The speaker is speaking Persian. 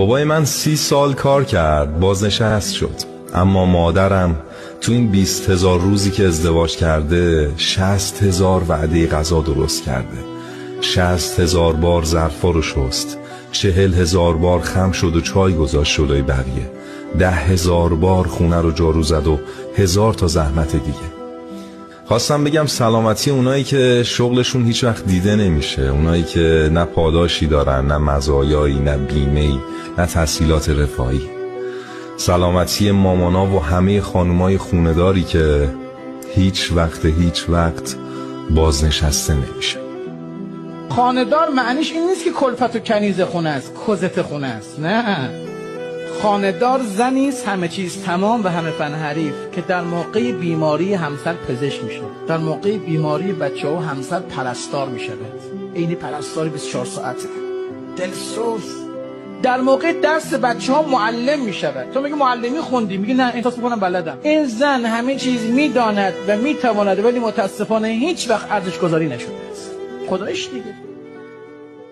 بابای من 30 سال کار کرد، بازنشست شد. اما مادرم تو این 20,000 روزی که ازدواج کرده 60,000 وعده غذا درست کرده، 60,000 بار ظرفا رو شست، 40,000 بار خم شد و چای گذاشت جلوی بقیه، 10,000 بار خونه رو جارو زد و 1000 تا زحمت دیگه. خواستم بگم سلامتی اونایی که شغلشون هیچ وقت دیده نمیشه، اونایی که نه پاداشی دارن، نه مزایایی، نه بیمه‌ای، نه تسهیلات رفاهی. سلامتی مامانا و همه خانومای خونداری که هیچ وقت بازنشسته نمیشه. خانه‌دار معنیش این نیست که کلفت و کنیز خونه است، کزت خونه است. نه، خانه‌دار زنی است همه چیز تمام و همه فن حریف که در موقع بیماری همسر پزشک میشه، در موقع بیماری بچه‌ها همسر پرستار میشه، عین پرستاری 24 ساعته، دلسوز. در موقع درس بچه‌ها معلم میشود. تو میگی معلمی خوندی، میگی نه احساس میکنم بلدم. این زن همه چیز میداند و میتواند ولی متاسفانه هیچ وقت ارزش گذاری نشده است. خداییش دیگه.